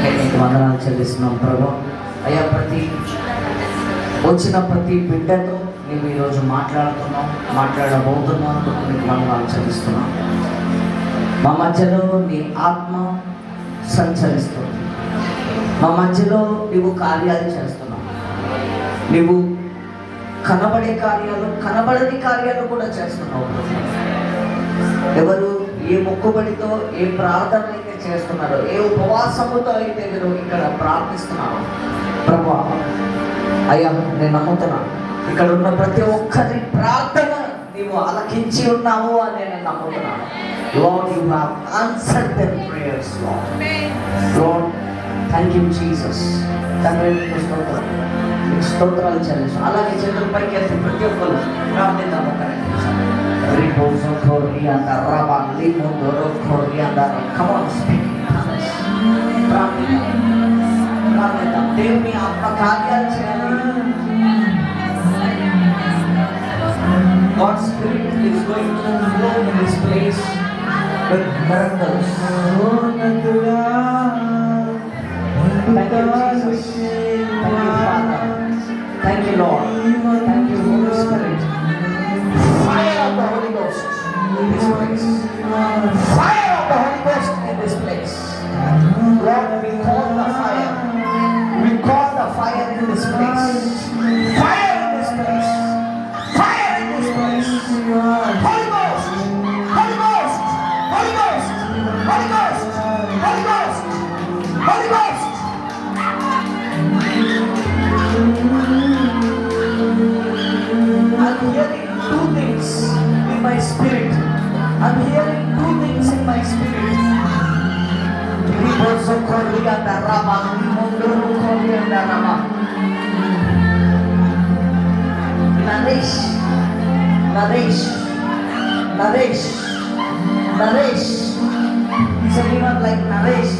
నీకు వందనాలు చెల్లిస్తున్నాం ప్రభు. అయ్యా, వచ్చిన ప్రతి బిడ్డతో మేము ఈరోజు మాట్లాడబోతున్నాం. నీకు వందనాలు చెల్లిస్తున్నాం. మా మధ్యలో నీ ఆత్మ సంచరిస్తుంది. మా మధ్యలో నువ్వు కార్యాలు చేస్తున్నావు. నువ్వు కనబడే కార్యాలు, కనబడని కార్యాలు కూడా చేస్తున్నావు. ఎవరు ఏ మొక్కుబడితో, ఏ ప్రార్థన అయితే చేస్తున్నారో, ఏ ఉపవాసముతో అయితే మీరు ఇక్కడ ప్రార్థిస్తున్నారు ప్రభు, అయ్యా నేను నమ్ముతున్నాను. ఇక్కడ ఉన్న ప్రతి ఒక్కరి ప్రార్థన నీవు ఆలకించి ఉన్నావు అని నేను నమ్ముతున్నాను. Lord, you have answered their prayers, Lord. Lord, thank you, Jesus. తండ్రి స్తోత్రాలు చెల్లిస్తాం. అలాగే చేతుల పైకి ఎత్తి ప్రతి ఒక్కరు ప్రార్థిద్దాం. ఒక దేవుని ఆత్మ కార్యాలు చేయాలి. God's Spirit is going to flow in this place with miracles. Thank you, Jesus. Thank you, Father. Thank you, Lord. Thank you, Holy Spirit. Fire of the Holy Ghost in this place. Fire of the Holy Ghost in this place. Lord, we call the fire. We call the fire in this place. Fire in this place. Fire in this place. Holy Ghost. Holy Ghost. Holy Ghost. Holy Ghost. Holy Ghost. Holy Ghost. I'm hearing two things in my spirit. I'm hearing two things in my spirit. Naresh. Is anyone like Naresh?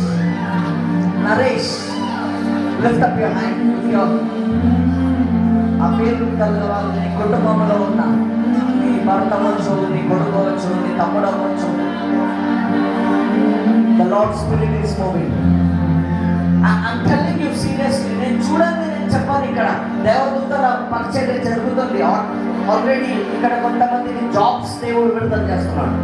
Lift up your hand. ఆ పేరు కలవాళ్ళు నీ కుటుంబంలో ఉన్న నీ భర్త అవ్వచ్చు, నీ కొడుకు అవ్వచ్చు, నీ తమ్ముడు అవ్వచ్చు. The Lord's Spirit is moving. I'm telling you seriously. నేను చెప్పాను. ఇక్కడ దేవదూతల పరిచర్య జరుగుతుంది ఆల్రెడీ. ఇక్కడ కొంతమందికి జాబ్స్ దేవుడు విడుదల చేస్తున్నాడు.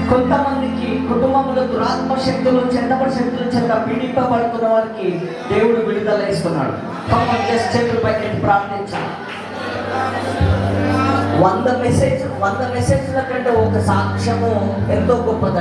కొంతమందికి కుటుంబంలో దురాత్మ శక్తులు, చెడ్డపడి శక్తులు చేత పీడింపబడుతున్న వారికి దేవుడు విడుదల ఇస్తున్నాడు. చేతుల పైకి ప్రార్థించాలి. 100 మెసేజ్ల కంటే ఒక సాక్ష్యము ఎంతో గొప్పది.